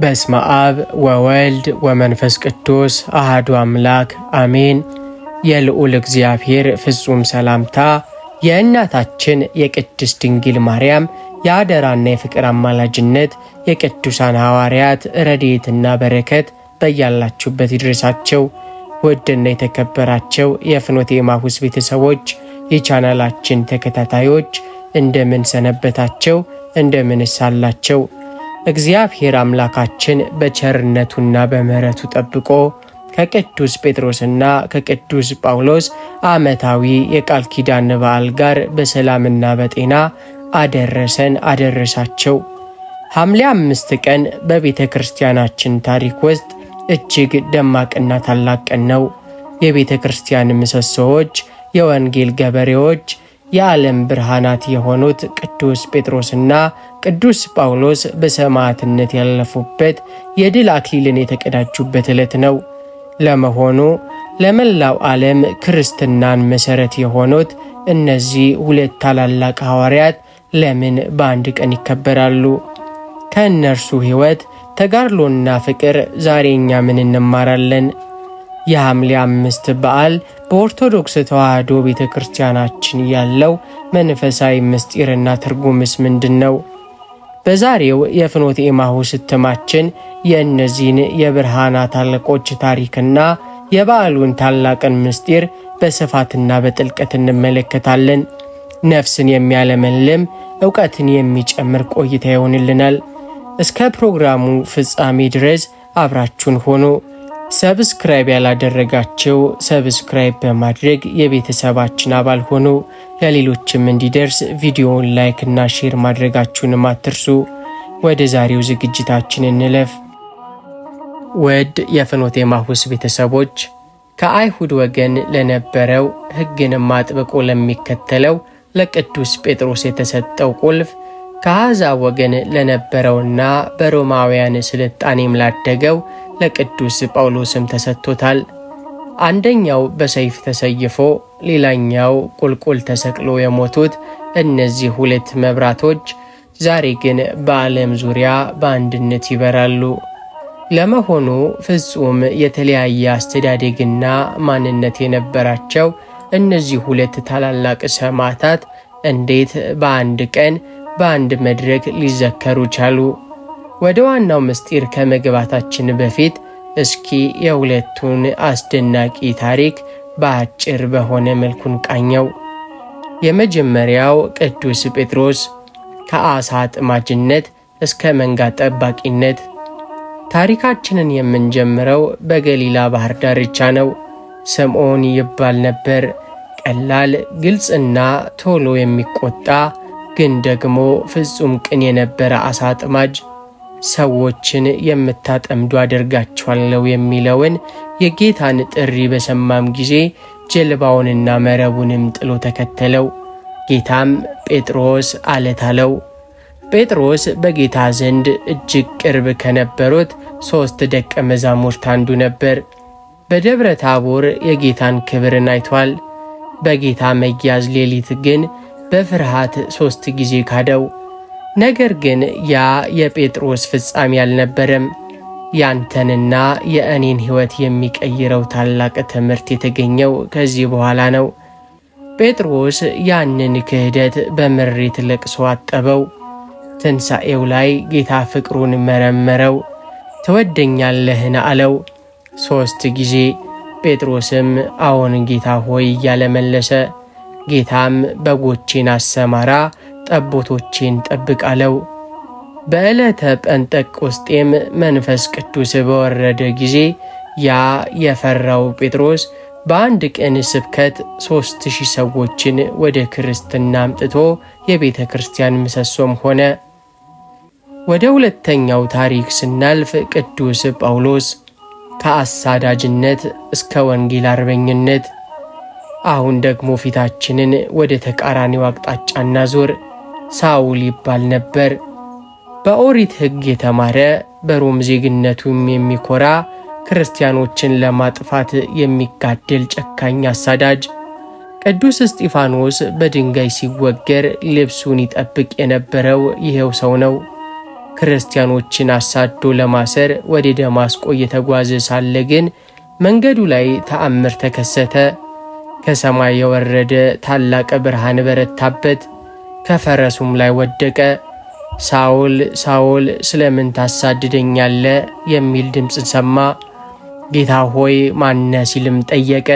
በስመ አብ ወወልድ ወመንፈስ ቅዱስ አሐዱ አምላክ አሜን። የልዑል እግዚአብሔር ፍጹም ሰላምታ የእናታችን የቅድስት ድንግል ማርያም የአደራና የፍቅር አማላጅነት የቅዱሳን ሐዋርያት ረድኤትና በረከት በያላችሁበት ይድረሳቸው። ውድና የተከበራቸው የፍኖተ ኤማሁስ ቤተሰቦች የቻናላችን ተከታታዮች እንደምን ሰነበታቸው? እንደምን ሳላቸው? እግዚአብሔር አምላካችን በቸርነቱና በምሕረቱ ጠብቆ ከቅዱስ ጴጥሮስና ከቅዱስ ጳውሎስ ዓመታዊ የቃል ኪዳን በዓል ጋር በሰላምና በጤና አደረሰን አደረሳቸው። ሐምሌ 5 ቀን በቤተ ክርስቲያናችን ታሪክ ውስጥ እጅግ ደማቅና ታላቅ ቀን ነው። የቤተ ክርስቲያን ምሰሶዎች፣ የወንጌል ገበሬዎች፣ የዓለም ብርሃናት የሆኑት ቅዱስ ጴጥሮስና ቅዱስ ጳውሎስ በሰማዕትነት ያለፉበት የድል አክሊልን የተቀዳጁበት ዕለት ነው። ለመሆኑ ለመላው ዓለም ክርስትናን መሠረት የሆኑት እነዚህ ሁለት ታላላቅ ሐዋርያት ለምን በአንድ ቀን ይከበራሉ? ከእነርሱ ሕይወት ተጋድሎና ፍቅር ዛሬ እኛ ምን እንማራለን? የሐምሌ 5 በዓል በኦርቶዶክስ ተዋሕዶ ቤተ ክርስቲያናችን ያለው መንፈሳዊ ምስጢርና ትርጉምስ ምንድን ነው? በዛሬው የፍኖተ ኤማሁስ እትማችን የእነዚህን የብርሃናት አለቆች ታሪክና የበዓሉን ታላቅን ምስጢር በስፋትና በጥልቀት እንመለከታለን። ነፍስን የሚያለመልም ዕውቀትን የሚጨምር ቆይታ ይሆንልናል። እስከ ፕሮግራሙ ፍጻሜ ድረስ አብራችሁን ሆኑ። ሰብስክራይብ ያላደረጋችሁ ሰብስክራይብ በማድረግ የቤተሰባችን አባል ሆኑ። ለሌሎችም እንዲደርስ ቪዲዮውን ላይክ እና ሼር ማድረጋችሁንም አትርሱ። ወደ ዛሬው ዝግጅታችን እንለፍ። ውድ የፍኖተ ኤማሁስ ቤተሰቦች፣ ከአይሁድ ወገን ለነበረው ሕግንም አጥብቆ ለሚከተለው ለቅዱስ ጴጥሮስ የተሰጠው ቁልፍ ከአሕዛብ ወገን ለነበረውና በሮማውያን ስልጣኔም ላደገው ለቅዱስ ጳውሎስም ተሰጥቶታል። አንደኛው በሰይፍ ተሰይፎ ሌላኛው ቁልቁል ተሰቅሎ የሞቱት እነዚህ ሁለት መብራቶች ዛሬ ግን በዓለም ዙሪያ በአንድነት ይበራሉ። ለመሆኑ ፍጹም የተለያየ አስተዳደግና ማንነት የነበራቸው እነዚህ ሁለት ታላላቅ ሰማዕታት እንዴት በአንድ ቀን በአንድ መድረክ ሊዘከሩ ቻሉ? ወደ ዋናው ምስጢር ከመግባታችን በፊት እስኪ የሁለቱን አስደናቂ ታሪክ በአጭር በሆነ መልኩን ቃኘው። የመጀመሪያው ቅዱስ ጴጥሮስ ከዓሣ አጥማጅነት እስከ መንጋ ጠባቂነት። ታሪካችንን የምንጀምረው በገሊላ ባህር ዳርቻ ነው። ስምዖን ይባል ነበር። ቀላል፣ ግልጽና ቶሎ የሚቆጣ ግን ደግሞ ፍጹም ቅን የነበረ ዓሣ አጥማጅ። ሰዎችን የምታጠምዱ አደርጋቸዋለሁ የሚለውን የጌታን ጥሪ በሰማም ጊዜ ጀልባውንና መረቡንም ጥሎ ተከተለው። ጌታም ጴጥሮስ አለት አለው። ጴጥሮስ በጌታ ዘንድ እጅግ ቅርብ ከነበሩት 3 ደቀ መዛሙርት አንዱ ነበር። በደብረ ታቦር የጌታን ክብርን አይቷል። በጌታ መያዝ ሌሊት ግን በፍርሃት 3 ጊዜ ካደው። ነገር ግን ያ የጴጥሮስ ፍጻሜ አልነበረም። ያንተንና የእኔን ሕይወት የሚቀይረው ታላቅ ትምህርት የተገኘው ከዚህ በኋላ ነው። ጴጥሮስ ያንን ክህደት በምሬት ለቅሶ አጠበው። ትንሣኤው ላይ ጌታ ፍቅሩን መረመረው። ትወደኛለህን አለው 3 ጊዜ። ጴጥሮስም አዎን ጌታ ሆይ እያለ መለሰ። ጌታም በጎቼን አሰማራ፣ ጠቦቶቼን ጠብቅ አለው። በዕለተ ጴንጠቆስጤም መንፈስ ቅዱስ በወረደ ጊዜ ያ የፈራው ጴጥሮስ በአንድ ቀን ስብከት 3000 ሰዎችን ወደ ክርስትና አምጥቶ የቤተ ክርስቲያን ምሰሶም ሆነ። ወደ ሁለተኛው ታሪክ ስናልፍ ቅዱስ ጳውሎስ ከአሳዳጅነት እስከ ወንጌል አርበኝነት። አሁን ደግሞ ፊታችንን ወደ ተቃራኒው አቅጣጫ እናዞር። ሳውል ይባል ነበር። በኦሪት ሕግ የተማረ በሮም ዜግነቱም የሚኮራ ክርስቲያኖችን ለማጥፋት የሚጋደል ጨካኝ አሳዳጅ። ቅዱስ እስጢፋኖስ በድንጋይ ሲወገር ልብሱን ይጠብቅ የነበረው ይሄው ሰው ነው። ክርስቲያኖችን አሳዶ ለማሰር ወደ ደማስቆ እየተጓዘ ሳለ ግን መንገዱ ላይ ተአምር ተከሰተ። ከሰማይ የወረደ ታላቅ ብርሃን በረታበት፣ ከፈረሱም ላይ ወደቀ። ሳኦል ሳኦል ስለምን ታሳድደኛለህ የሚል ድምፅን ሰማ። ጌታ ሆይ ማነ ሲልም ጠየቀ።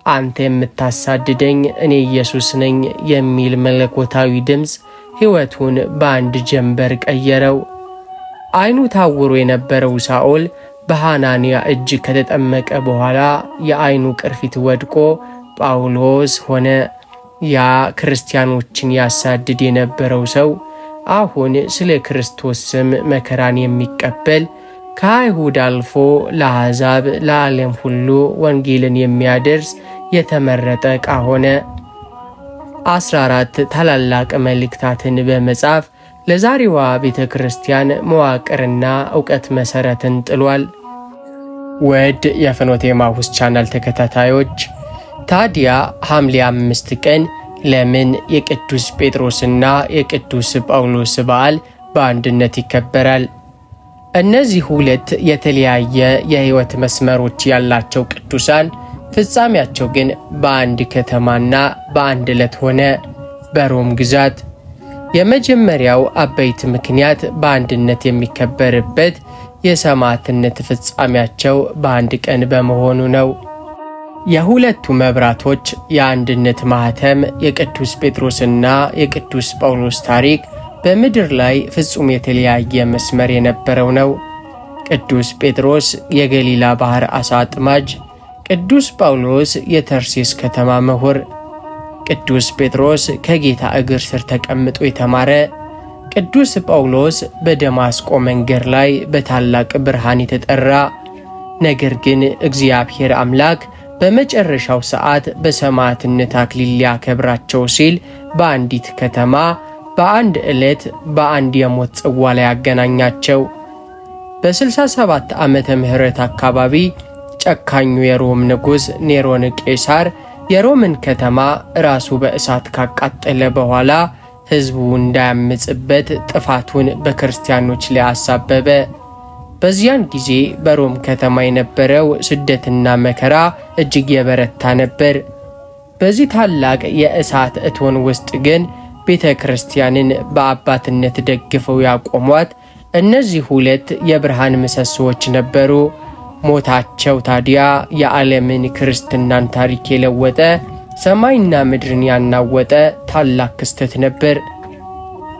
አንተ የምታሳድደኝ እኔ ኢየሱስ ነኝ የሚል መለኮታዊ ድምፅ ሕይወቱን በአንድ ጀንበር ቀየረው። ዓይኑ ታውሮ የነበረው ሳኦል በሐናንያ እጅ ከተጠመቀ በኋላ የዓይኑ ቅርፊት ወድቆ ጳውሎስ ሆነ። ያ ክርስቲያኖችን ያሳድድ የነበረው ሰው አሁን ስለ ክርስቶስ ስም መከራን የሚቀበል ከአይሁድ አልፎ ለአሕዛብ ለዓለም ሁሉ ወንጌልን የሚያደርስ የተመረጠ ዕቃ ሆነ። 14 ታላላቅ መልእክታትን በመጻፍ ለዛሬዋ ቤተ ክርስቲያን መዋቅርና ዕውቀት መሠረትን ጥሏል። ውድ የፍኖተ ኤማሁስ ቻናል ተከታታዮች፣ ታዲያ ሐምሌ 5 ቀን ለምን የቅዱስ ጴጥሮስና የቅዱስ ጳውሎስ በዓል በአንድነት ይከበራል? እነዚህ ሁለት የተለያየ የሕይወት መስመሮች ያላቸው ቅዱሳን ፍጻሜያቸው ግን በአንድ ከተማና በአንድ ዕለት ሆነ፣ በሮም ግዛት። የመጀመሪያው አበይት ምክንያት በአንድነት የሚከበርበት የሰማዕትነት ፍጻሜያቸው በአንድ ቀን በመሆኑ ነው። የሁለቱ መብራቶች የአንድነት ማኅተም የቅዱስ ጴጥሮስና የቅዱስ ጳውሎስ ታሪክ በምድር ላይ ፍጹም የተለያየ መስመር የነበረው ነው። ቅዱስ ጴጥሮስ የገሊላ ባሕር ዓሣ አጥማጅ፣ ቅዱስ ጳውሎስ የተርሴስ ከተማ ምሁር። ቅዱስ ጴጥሮስ ከጌታ እግር ስር ተቀምጦ የተማረ፣ ቅዱስ ጳውሎስ በደማስቆ መንገድ ላይ በታላቅ ብርሃን የተጠራ። ነገር ግን እግዚአብሔር አምላክ በመጨረሻው ሰዓት በሰማዕትነት አክሊል ሊያከብራቸው ሲል በአንዲት ከተማ በአንድ ዕለት በአንድ የሞት ጽዋ ላይ ያገናኛቸው። በ67 ዓመተ ምህረት አካባቢ ጨካኙ የሮም ንጉሥ ኔሮን ቄሳር የሮምን ከተማ ራሱ በእሳት ካቃጠለ በኋላ ሕዝቡ እንዳያምጽበት ጥፋቱን በክርስቲያኖች ላይ አሳበበ። በዚያን ጊዜ በሮም ከተማ የነበረው ስደትና መከራ እጅግ የበረታ ነበር። በዚህ ታላቅ የእሳት እቶን ውስጥ ግን ቤተ ክርስቲያንን በአባትነት ደግፈው ያቆሟት እነዚህ ሁለት የብርሃን ምሰሶዎች ነበሩ። ሞታቸው ታዲያ የዓለምን ክርስትናን ታሪክ የለወጠ፣ ሰማይና ምድርን ያናወጠ ታላቅ ክስተት ነበር።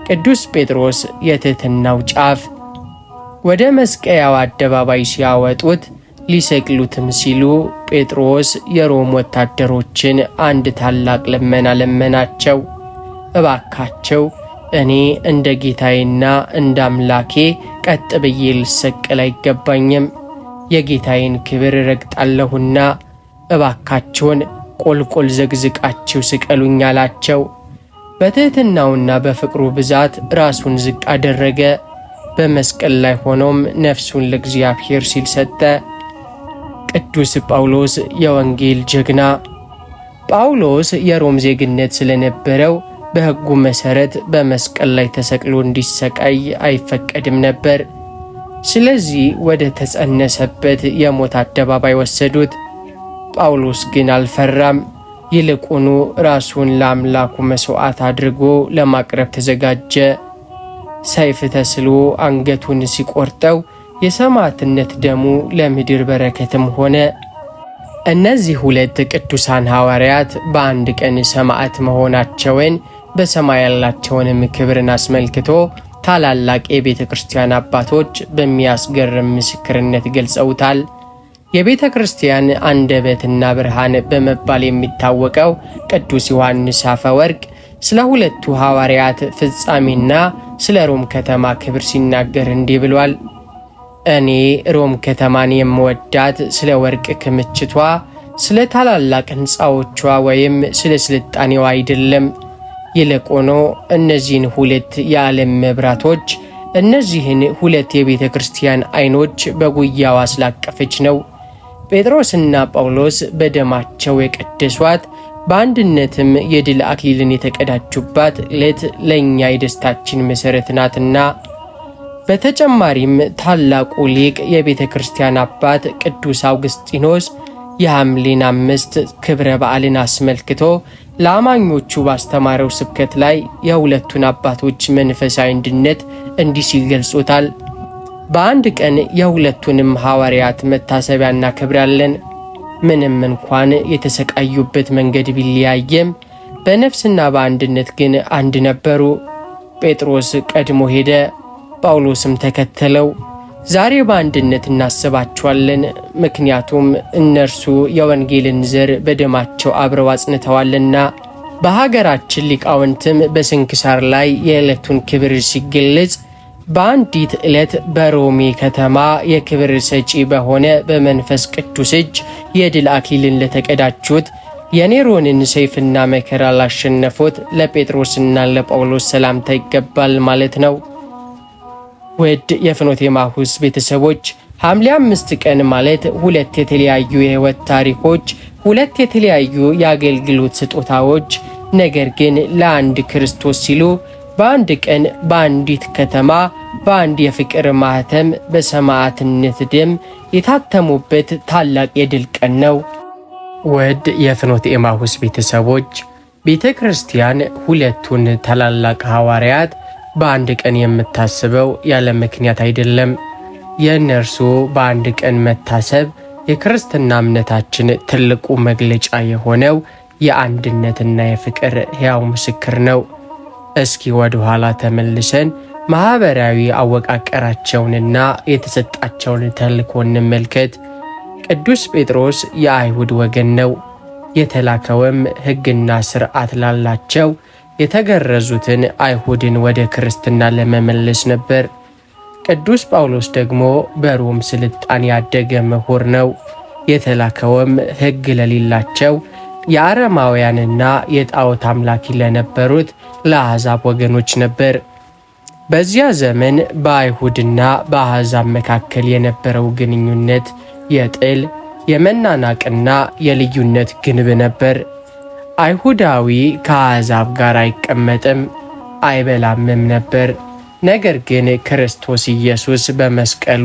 ቅዱስ ጴጥሮስ የትሕትናው ጫፍ። ወደ መስቀያው አደባባይ ሲያወጡት ሊሰቅሉትም ሲሉ ጴጥሮስ የሮም ወታደሮችን አንድ ታላቅ ልመና ለመናቸው። እባካቸው እኔ እንደ ጌታዬና እንደ አምላኬ ቀጥ ብዬ ልሰቀል አይገባኝም፣ የጌታዬን ክብር ረግጣለሁና እባካቸውን ቆልቆል ዘግዝቃችሁ ስቀሉኝ አላቸው። በትሕትናውና በፍቅሩ ብዛት ራሱን ዝቅ አደረገ። በመስቀል ላይ ሆኖም ነፍሱን ለእግዚአብሔር ሲል ሰጠ። ቅዱስ ጳውሎስ የወንጌል ጀግና። ጳውሎስ የሮም ዜግነት ስለነበረው በሕጉ መሠረት በመስቀል ላይ ተሰቅሎ እንዲሰቃይ አይፈቀድም ነበር። ስለዚህ ወደ ተጸነሰበት የሞት አደባባይ ወሰዱት። ጳውሎስ ግን አልፈራም። ይልቁኑ ራሱን ለአምላኩ መሥዋዕት አድርጎ ለማቅረብ ተዘጋጀ። ሰይፍ ተስሎ አንገቱን ሲቆርጠው የሰማዕትነት ደሙ ለምድር በረከትም ሆነ። እነዚህ ሁለት ቅዱሳን ሐዋርያት በአንድ ቀን ሰማዕት መሆናቸውን በሰማይ ያላቸውንም ክብርን አስመልክቶ ታላላቅ የቤተ ክርስቲያን አባቶች በሚያስገርም ምስክርነት ገልጸውታል። የቤተ ክርስቲያን አንደበትና ብርሃን በመባል የሚታወቀው ቅዱስ ዮሐንስ አፈወርቅ ስለ ሁለቱ ሐዋርያት ፍጻሜና ስለ ሮም ከተማ ክብር ሲናገር እንዲህ ብሏል። እኔ ሮም ከተማን የምወዳት ስለ ወርቅ ክምችቷ፣ ስለ ታላላቅ ሕንፃዎቿ ወይም ስለ ስልጣኔዋ አይደለም። ይልቁኑ እነዚህን ሁለት የዓለም መብራቶች፣ እነዚህን ሁለት የቤተ ክርስቲያን ዓይኖች በጉያዋ ስላቀፈች ነው። ጴጥሮስና ጳውሎስ በደማቸው የቀደሷት፣ በአንድነትም የድል አክሊልን የተቀዳጁባት ዕለት ለእኛ የደስታችን መሠረት ናትና። በተጨማሪም ታላቁ ሊቅ የቤተ ክርስቲያን አባት ቅዱስ አውግስጢኖስ የሐምሌን 5 ክብረ በዓልን አስመልክቶ ለአማኞቹ ባስተማረው ስብከት ላይ የሁለቱን አባቶች መንፈሳዊ አንድነት እንዲህ ሲል ገልጾታል። በአንድ ቀን የሁለቱንም ሐዋርያት መታሰቢያ እናከብራለን። ምንም እንኳን የተሰቃዩበት መንገድ ቢለያየም በነፍስና በአንድነት ግን አንድ ነበሩ። ጴጥሮስ ቀድሞ ሄደ፣ ጳውሎስም ተከተለው። ዛሬ በአንድነት እናስባቸዋለን፣ ምክንያቱም እነርሱ የወንጌልን ዘር በደማቸው አብረው አጽንተዋልና። በሀገራችን ሊቃውንትም በስንክሳር ላይ የዕለቱን ክብር ሲገለጽ በአንዲት ዕለት በሮሜ ከተማ የክብር ሰጪ በሆነ በመንፈስ ቅዱስ እጅ የድል አክሊልን ለተቀዳጁት የኔሮንን ሰይፍና መከራ ላሸነፉት ለጴጥሮስና ለጳውሎስ ሰላምታ ይገባል ማለት ነው። ውድ የፍኖተ ኤማሁስ ቤተሰቦች ሐምሌ 5 ቀን ማለት ሁለት የተለያዩ የሕይወት ታሪኮች፣ ሁለት የተለያዩ የአገልግሎት ስጦታዎች ነገር ግን ለአንድ ክርስቶስ ሲሉ በአንድ ቀን በአንዲት ከተማ በአንድ የፍቅር ማህተም በሰማዕትነት ደም የታተሙበት ታላቅ የድል ቀን ነው። ውድ የፍኖተ ኤማሁስ ቤተሰቦች ቤተ ክርስቲያን ሁለቱን ታላላቅ ሐዋርያት በአንድ ቀን የምታስበው ያለ ምክንያት አይደለም። የእነርሱ በአንድ ቀን መታሰብ የክርስትና እምነታችን ትልቁ መግለጫ የሆነው የአንድነትና የፍቅር ሕያው ምስክር ነው። እስኪ ወደ ኋላ ተመልሰን ማኅበራዊ አወቃቀራቸውንና የተሰጣቸውን ተልእኮ እንመልከት። ቅዱስ ጴጥሮስ የአይሁድ ወገን ነው። የተላከውም ሕግና ሥርዓት ላላቸው የተገረዙትን አይሁድን ወደ ክርስትና ለመመለስ ነበር። ቅዱስ ጳውሎስ ደግሞ በሮም ስልጣን ያደገ ምሁር ነው። የተላከውም ሕግ ለሌላቸው የአረማውያንና የጣዖት አምላኪ ለነበሩት ለአሕዛብ ወገኖች ነበር። በዚያ ዘመን በአይሁድና በአሕዛብ መካከል የነበረው ግንኙነት የጥል የመናናቅና የልዩነት ግንብ ነበር። አይሁዳዊ ከአሕዛብ ጋር አይቀመጥም አይበላምም ነበር። ነገር ግን ክርስቶስ ኢየሱስ በመስቀሉ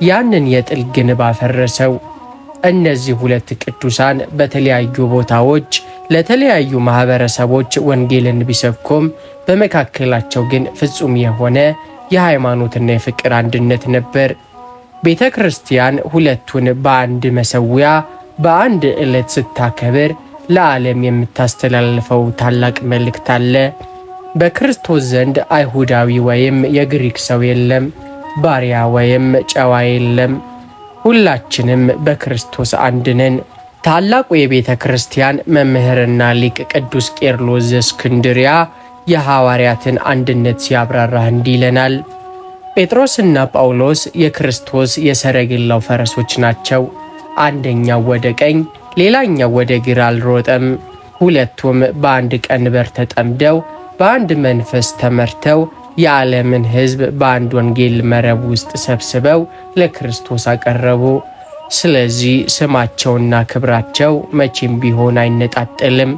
ያንን የጥል ግንብ አፈረሰው። እነዚህ ሁለት ቅዱሳን በተለያዩ ቦታዎች ለተለያዩ ማኅበረሰቦች ወንጌልን ቢሰብኩም በመካከላቸው ግን ፍጹም የሆነ የሃይማኖትና የፍቅር አንድነት ነበር። ቤተ ክርስቲያን ሁለቱን በአንድ መሠዊያ በአንድ ዕለት ስታከብር ለዓለም የምታስተላልፈው ታላቅ መልእክት አለ። በክርስቶስ ዘንድ አይሁዳዊ ወይም የግሪክ ሰው የለም፣ ባሪያ ወይም ጨዋ የለም። ሁላችንም በክርስቶስ አንድ ነን። ታላቁ የቤተ ክርስቲያን መምህርና ሊቅ ቅዱስ ቄርሎስ ዘእስክንድርያ የሐዋርያትን አንድነት ሲያብራራ እንዲህ ይለናል። ጴጥሮስና ጳውሎስ የክርስቶስ የሰረገላው ፈረሶች ናቸው። አንደኛው ወደ ቀኝ ሌላኛው ወደ ግራ አልሮጠም። ሁለቱም በአንድ ቀንበር ተጠምደው በአንድ መንፈስ ተመርተው የዓለምን ሕዝብ በአንድ ወንጌል መረብ ውስጥ ሰብስበው ለክርስቶስ አቀረቡ። ስለዚህ ስማቸውና ክብራቸው መቼም ቢሆን አይነጣጠልም።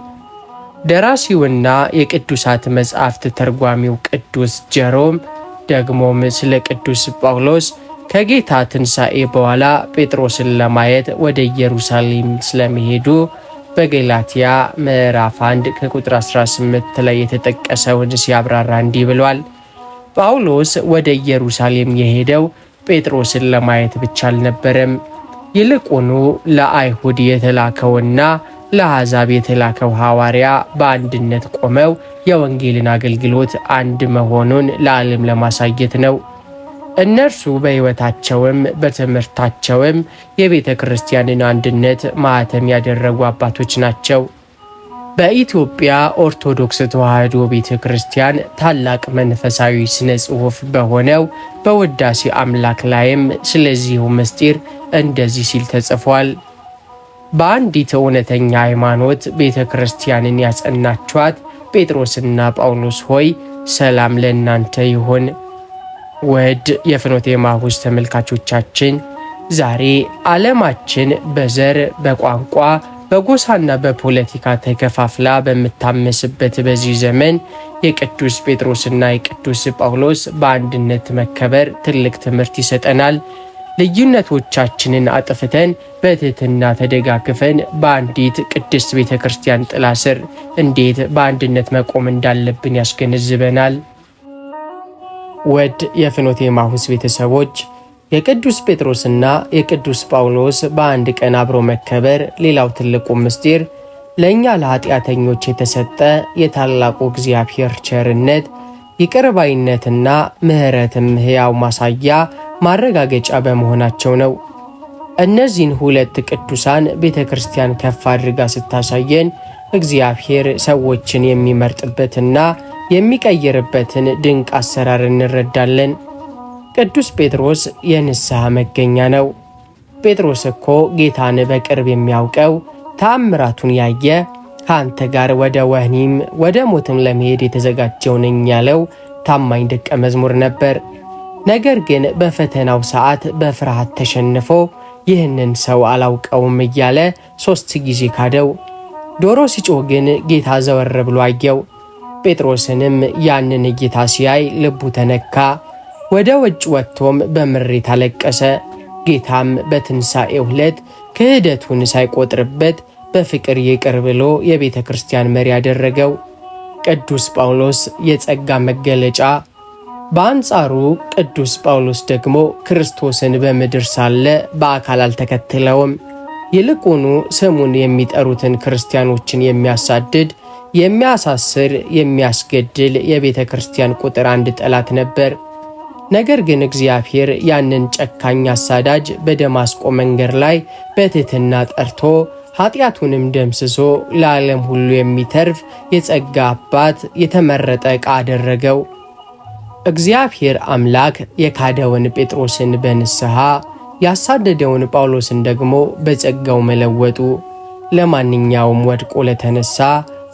ደራሲውና የቅዱሳት መጻሕፍት ተርጓሚው ቅዱስ ጀሮም ደግሞም ስለ ቅዱስ ጳውሎስ ከጌታ ትንሣኤ በኋላ ጴጥሮስን ለማየት ወደ ኢየሩሳሌም ስለመሄዱ በገላትያ ምዕራፍ 1 ከቁጥር 18 ላይ የተጠቀሰውን ሲያብራራ እንዲህ ብሏል። ጳውሎስ ወደ ኢየሩሳሌም የሄደው ጴጥሮስን ለማየት ብቻ አልነበረም። ይልቁኑ ለአይሁድ የተላከውና ለአሕዛብ የተላከው ሐዋርያ በአንድነት ቆመው የወንጌልን አገልግሎት አንድ መሆኑን ለዓለም ለማሳየት ነው። እነርሱ በሕይወታቸውም በትምህርታቸውም የቤተ ክርስቲያንን አንድነት ማኅተም ያደረጉ አባቶች ናቸው። በኢትዮጵያ ኦርቶዶክስ ተዋሕዶ ቤተ ክርስቲያን ታላቅ መንፈሳዊ ስነ ጽሑፍ በሆነው በውዳሴ አምላክ ላይም ስለዚሁ ምስጢር እንደዚህ ሲል ተጽፏል። በአንዲት እውነተኛ ሃይማኖት ቤተ ክርስቲያንን ያጸናችኋት ጴጥሮስና ጳውሎስ ሆይ ሰላም ለእናንተ ይሁን። ውድ የፍኖተ ኤማሁስ ተመልካቾቻችን ዛሬ ዓለማችን በዘር በቋንቋ በጎሳና በፖለቲካ ተከፋፍላ በምታመስበት በዚህ ዘመን የቅዱስ ጴጥሮስና የቅዱስ ጳውሎስ በአንድነት መከበር ትልቅ ትምህርት ይሰጠናል። ልዩነቶቻችንን አጥፍተን በትህትና ተደጋግፈን በአንዲት ቅድስት ቤተ ክርስቲያን ጥላ ስር እንዴት በአንድነት መቆም እንዳለብን ያስገነዝበናል። ውድ የፍኖተ ኤማሁስ ቤተሰቦች፣ የቅዱስ ጴጥሮስና የቅዱስ ጳውሎስ በአንድ ቀን አብሮ መከበር ሌላው ትልቁ ምስጢር ለእኛ ለኃጢአተኞች የተሰጠ የታላቁ እግዚአብሔር ቸርነት፣ ይቅርባይነትና ምሕረትም ሕያው ማሳያ ማረጋገጫ በመሆናቸው ነው። እነዚህን ሁለት ቅዱሳን ቤተ ክርስቲያን ከፍ አድርጋ ስታሳየን እግዚአብሔር ሰዎችን የሚመርጥበትና የሚቀይርበትን ድንቅ አሰራር እንረዳለን። ቅዱስ ጴጥሮስ የንስሐ መገኛ ነው። ጴጥሮስ እኮ ጌታን በቅርብ የሚያውቀው ተአምራቱን ያየ ከአንተ ጋር ወደ ወህኒም ወደ ሞትም ለመሄድ የተዘጋጀው ነኝ ያለው ታማኝ ደቀ መዝሙር ነበር። ነገር ግን በፈተናው ሰዓት በፍርሃት ተሸንፎ ይህንን ሰው አላውቀውም እያለ 3 ጊዜ ካደው። ዶሮ ሲጮህ ግን ጌታ ዘወር ብሎ አየው። ጴጥሮስንም ያንን እይታ ሲያይ ልቡ ተነካ። ወደ ውጭ ወጥቶም በምሬት አለቀሰ። ጌታም በትንሣኤው ዕለት ክህደቱን ሳይቆጥርበት በፍቅር ይቅር ብሎ የቤተ ክርስቲያን መሪ ያደረገው። ቅዱስ ጳውሎስ የጸጋ መገለጫ። በአንጻሩ ቅዱስ ጳውሎስ ደግሞ ክርስቶስን በምድር ሳለ በአካል አልተከተለውም። ይልቁኑ ስሙን የሚጠሩትን ክርስቲያኖችን የሚያሳድድ፣ የሚያሳስር፣ የሚያስገድል የቤተ ክርስቲያን ቁጥር 1 ጠላት ነበር። ነገር ግን እግዚአብሔር ያንን ጨካኝ አሳዳጅ በደማስቆ መንገድ ላይ በትሕትና ጠርቶ ኃጢአቱንም ደምስሶ ለዓለም ሁሉ የሚተርፍ የጸጋ አባት የተመረጠ ዕቃ አደረገው። እግዚአብሔር አምላክ የካደውን ጴጥሮስን በንስሐ ያሳደደውን ጳውሎስን ደግሞ በጸጋው መለወጡ ለማንኛውም ወድቆ ለተነሳ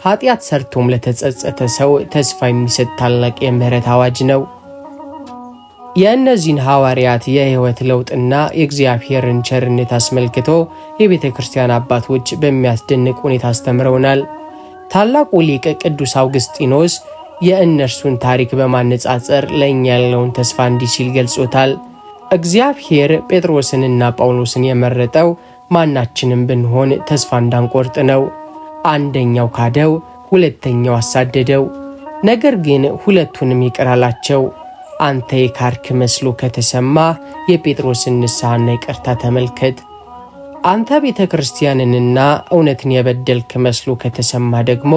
ኃጢአት ሰርቶም ለተጸጸተ ሰው ተስፋ የሚሰጥ ታላቅ የምህረት አዋጅ ነው። የእነዚህን ሐዋርያት የሕይወት ለውጥና የእግዚአብሔርን ቸርነት አስመልክቶ የቤተ ክርስቲያን አባቶች በሚያስደንቅ ሁኔታ አስተምረውናል። ታላቁ ሊቅ ቅዱስ አውግስጢኖስ የእነርሱን ታሪክ በማነጻጸር ለእኛ ያለውን ተስፋ እንዲህ ሲል ገልጾታል። እግዚአብሔር ጴጥሮስንና ጳውሎስን የመረጠው ማናችንም ብንሆን ተስፋ እንዳንቆርጥ ነው። አንደኛው ካደው፣ ሁለተኛው አሳደደው። ነገር ግን ሁለቱንም ይቅር አላቸው። አንተ የካርክ መስሎ ከተሰማ የጴጥሮስን ንስሐና ይቅርታ ተመልከት። አንተ ቤተ ክርስቲያንንና እውነትን የበደልክ መስሎ ከተሰማ ደግሞ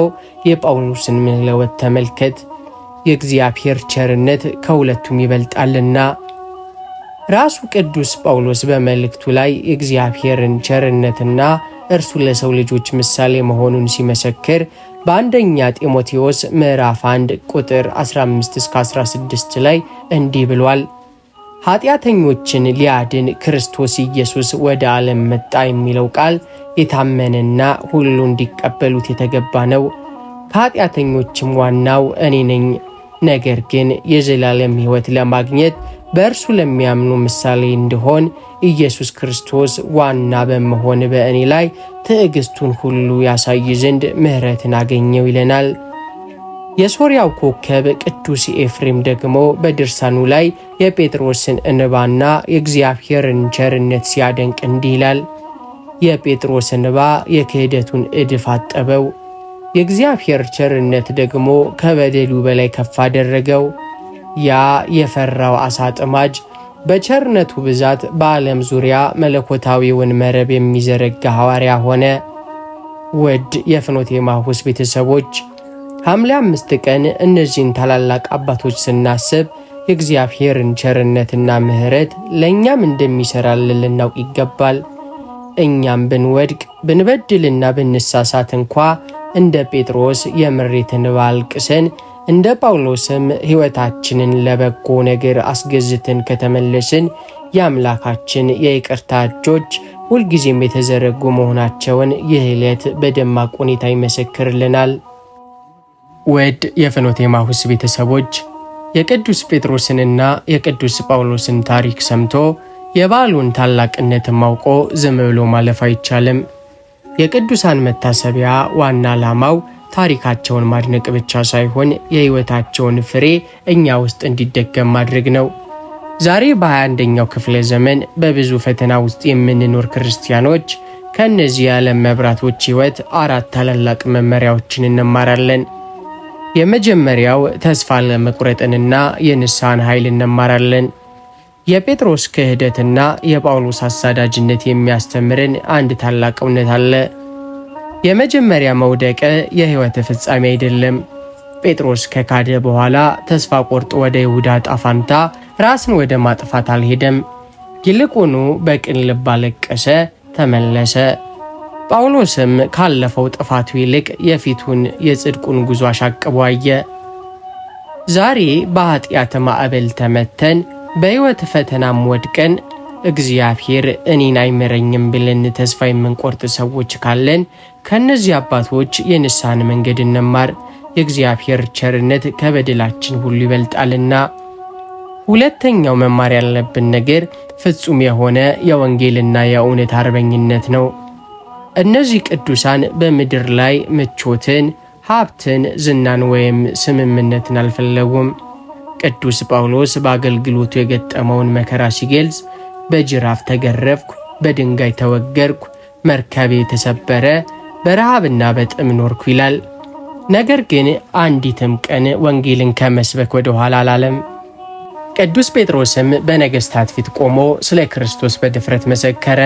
የጳውሎስን መለወጥ ተመልከት። የእግዚአብሔር ቸርነት ከሁለቱም ይበልጣልና። ራሱ ቅዱስ ጳውሎስ በመልእክቱ ላይ የእግዚአብሔርን ቸርነትና እርሱ ለሰው ልጆች ምሳሌ መሆኑን ሲመሰክር በአንደኛ ጢሞቴዎስ ምዕራፍ 1 ቁጥር 15-16 ላይ እንዲህ ብሏል። ኃጢአተኞችን ሊያድን ክርስቶስ ኢየሱስ ወደ ዓለም መጣ የሚለው ቃል የታመነና ሁሉ እንዲቀበሉት የተገባ ነው። ከኃጢአተኞችም ዋናው እኔ ነኝ። ነገር ግን የዘላለም ሕይወት ለማግኘት በእርሱ ለሚያምኑ ምሳሌ እንድሆን ኢየሱስ ክርስቶስ ዋና በመሆን በእኔ ላይ ትዕግስቱን ሁሉ ያሳይ ዘንድ ምሕረትን አገኘው ይለናል። የሶርያው ኮከብ ቅዱስ ኤፍሬም ደግሞ በድርሳኑ ላይ የጴጥሮስን እንባና የእግዚአብሔርን ቸርነት ሲያደንቅ እንዲህ ይላል። የጴጥሮስ እንባ የክህደቱን እድፍ አጠበው፣ የእግዚአብሔር ቸርነት ደግሞ ከበደሉ በላይ ከፍ አደረገው። ያ የፈራው አሳ ጥማጅ በቸርነቱ ብዛት በዓለም ዙሪያ መለኮታዊውን መረብ የሚዘረጋ ሐዋርያ ሆነ። ውድ የፍኖተ ኤማሁስ ቤተሰቦች፣ ሐምሌ 5 ቀን እነዚህን ታላላቅ አባቶች ስናስብ የእግዚአብሔርን ቸርነትና ምሕረት ለእኛም እንደሚሠራልን ልናውቅ ይገባል። እኛም ብንወድቅ ብንበድልና ብንሳሳት እንኳ እንደ ጴጥሮስ የምሬትን እንባ አልቅሰን እንደ ጳውሎስም ሕይወታችንን ለበጎ ነገር አስገዝተን ከተመለስን የአምላካችን የይቅርታ እጆች ሁልጊዜም የተዘረጉ መሆናቸውን ይህ ዕለት በደማቅ ሁኔታ ይመሰክርልናል። ውድ የፍኖተ ኤማሁስ ቤተሰቦች፣ የቅዱስ ጴጥሮስንና የቅዱስ ጳውሎስን ታሪክ ሰምቶ የበዓሉን ታላቅነትን ማውቆ ዝም ብሎ ማለፍ አይቻልም። የቅዱሳን መታሰቢያ ዋና ዓላማው ታሪካቸውን ማድነቅ ብቻ ሳይሆን የሕይወታቸውን ፍሬ እኛ ውስጥ እንዲደገም ማድረግ ነው። ዛሬ በ21ኛው ክፍለ ዘመን በብዙ ፈተና ውስጥ የምንኖር ክርስቲያኖች ከእነዚህ የዓለም መብራቶች ሕይወት 4 ታላላቅ መመሪያዎችን እንማራለን። የመጀመሪያው ተስፋ ለመቁረጥንና የንስሐን ኃይል እንማራለን። የጴጥሮስ ክህደትና የጳውሎስ አሳዳጅነት የሚያስተምርን አንድ ታላቅ እውነት አለ። የመጀመሪያ መውደቅ የሕይወት ፍጻሜ አይደለም። ጴጥሮስ ከካደ በኋላ ተስፋ ቆርጦ ወደ ይሁዳ ዕጣ ፈንታ ራስን ወደ ማጥፋት አልሄደም። ይልቁኑ በቅን ልብ አለቀሰ፣ ተመለሰ። ጳውሎስም ካለፈው ጥፋቱ ይልቅ የፊቱን የጽድቁን ጉዞ አሻቅቦ አየ። ዛሬ በኃጢአት ማዕበል ተመተን በሕይወት ፈተናም ወድቀን እግዚአብሔር እኔን አይምረኝም ብለን ተስፋ የምንቆርጥ ሰዎች ካለን ከእነዚህ አባቶች የንስሐን መንገድ እንማር። የእግዚአብሔር ቸርነት ከበደላችን ሁሉ ይበልጣልና። ሁለተኛው መማር ያለብን ነገር ፍጹም የሆነ የወንጌልና የእውነት አርበኝነት ነው። እነዚህ ቅዱሳን በምድር ላይ ምቾትን፣ ሀብትን፣ ዝናን ወይም ስምምነትን አልፈለጉም። ቅዱስ ጳውሎስ በአገልግሎቱ የገጠመውን መከራ ሲገልጽ በጅራፍ ተገረፍኩ፣ በድንጋይ ተወገርኩ፣ መርከቤ ተሰበረ፣ በረሃብና በጥም ኖርኩ ይላል። ነገር ግን አንዲትም ቀን ወንጌልን ከመስበክ ወደ ኋላ አላለም። ቅዱስ ጴጥሮስም በነገሥታት ፊት ቆሞ ስለ ክርስቶስ በድፍረት መሰከረ።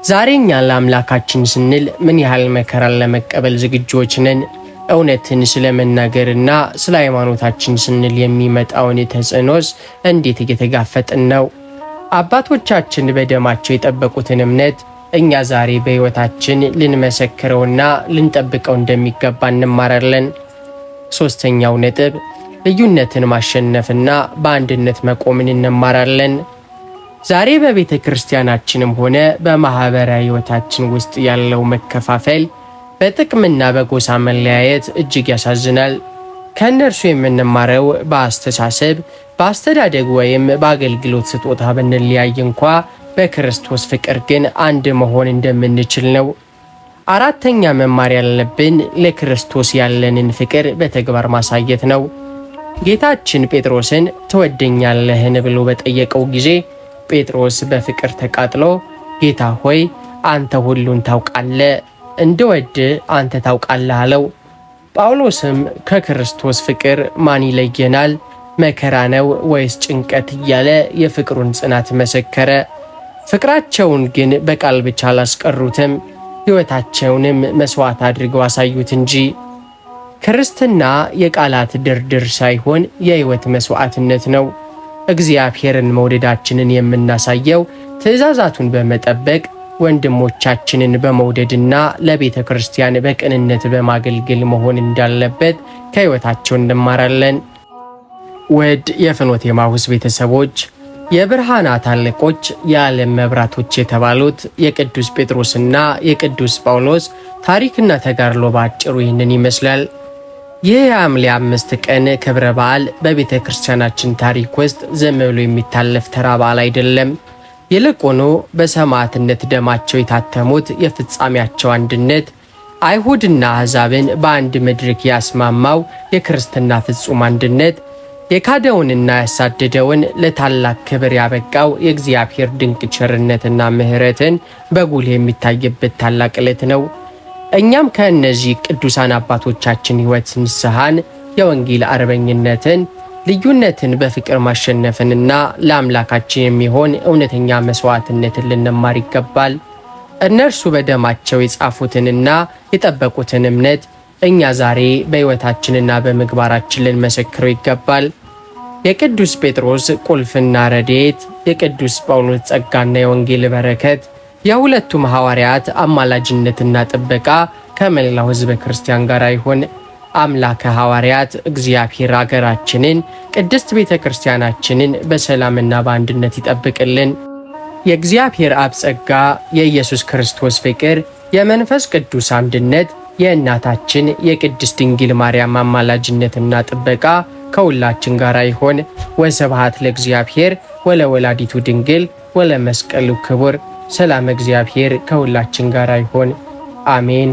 ዛሬ እኛ ለአምላካችን ስንል ምን ያህል መከራን ለመቀበል ዝግጆች ነን? እውነትን ስለ መናገርና ስለ ሃይማኖታችን ስንል የሚመጣውን ተጽዕኖስ እንዴት እየተጋፈጥን ነው? አባቶቻችን በደማቸው የጠበቁትን እምነት እኛ ዛሬ በሕይወታችን ልንመሰክረውና ልንጠብቀው እንደሚገባ እንማራለን። ሦስተኛው ነጥብ ልዩነትን ማሸነፍና በአንድነት መቆምን እንማራለን። ዛሬ በቤተ ክርስቲያናችንም ሆነ በማኅበራዊ ሕይወታችን ውስጥ ያለው መከፋፈል፣ በጥቅምና በጎሳ መለያየት እጅግ ያሳዝናል። ከእነርሱ የምንማረው በአስተሳሰብ፣ በአስተዳደግ ወይም በአገልግሎት ስጦታ ብንለያይ እንኳ በክርስቶስ ፍቅር ግን አንድ መሆን እንደምንችል ነው። አራተኛ መማር ያለብን ለክርስቶስ ያለንን ፍቅር በተግባር ማሳየት ነው። ጌታችን ጴጥሮስን ትወደኛለህን ብሎ በጠየቀው ጊዜ ጴጥሮስ በፍቅር ተቃጥሎ ጌታ ሆይ አንተ ሁሉን ታውቃለህ፣ እንድወድ አንተ ታውቃለህ አለው። ጳውሎስም ከክርስቶስ ፍቅር ማን ይለየናል? መከራ ነው ወይስ ጭንቀት? እያለ የፍቅሩን ጽናት መሰከረ። ፍቅራቸውን ግን በቃል ብቻ አላስቀሩትም፣ ሕይወታቸውንም መሥዋዕት አድርገው አሳዩት እንጂ። ክርስትና የቃላት ድርድር ሳይሆን የሕይወት መሥዋዕትነት ነው። እግዚአብሔርን መውደዳችንን የምናሳየው ትእዛዛቱን በመጠበቅ ወንድሞቻችንን በመውደድና ለቤተ ክርስቲያን በቅንነት በማገልገል መሆን እንዳለበት ከሕይወታቸው እንማራለን። ውድ የፍኖተ ኤማሁስ ቤተሰቦች፣ የብርሃናት አለቆች፣ የዓለም መብራቶች የተባሉት የቅዱስ ጴጥሮስና የቅዱስ ጳውሎስ ታሪክና ተጋድሎ ባጭሩ ይህንን ይመስላል። ይህ የሐምሌ 5 ቀን ክብረ በዓል በቤተ ክርስቲያናችን ታሪክ ውስጥ ዝም ብሎ የሚታለፍ ተራ በዓል አይደለም። ይልቁኑ በሰማዕትነት ደማቸው የታተሙት የፍጻሜያቸው አንድነት፣ አይሁድና አሕዛብን በአንድ መድረክ ያስማማው የክርስትና ፍጹም አንድነት፣ የካደውንና ያሳደደውን ለታላቅ ክብር ያበቃው የእግዚአብሔር ድንቅ ቸርነትና ምሕረትን በጉልህ የሚታይበት ታላቅ ዕለት ነው። እኛም ከእነዚህ ቅዱሳን አባቶቻችን ሕይወት ንስሐን፣ የወንጌል አርበኝነትን፣ ልዩነትን በፍቅር ማሸነፍንና ለአምላካችን የሚሆን እውነተኛ መሥዋዕትነትን ልንማር ይገባል። እነርሱ በደማቸው የጻፉትንና የጠበቁትን እምነት እኛ ዛሬ በሕይወታችንና በምግባራችን ልንመሰክረው ይገባል። የቅዱስ ጴጥሮስ ቁልፍና ረድኤት፣ የቅዱስ ጳውሎስ ጸጋና የወንጌል በረከት፣ የሁለቱም ሐዋርያት አማላጅነትና ጥበቃ ከመላው ሕዝበ ክርስቲያን ጋር ይሁን። አምላከ ሐዋርያት እግዚአብሔር አገራችንን ቅድስት ቤተ ክርስቲያናችንን በሰላምና በአንድነት ይጠብቅልን። የእግዚአብሔር አብ ጸጋ፣ የኢየሱስ ክርስቶስ ፍቅር፣ የመንፈስ ቅዱስ አንድነት፣ የእናታችን የቅድስት ድንግል ማርያም አማላጅነትና ጥበቃ ከሁላችን ጋር ይሁን። ወስብሐት ለእግዚአብሔር ወለወላዲቱ ድንግል ወለመስቀሉ ክቡር። ሰላም እግዚአብሔር ከሁላችን ጋር ይሁን። አሜን።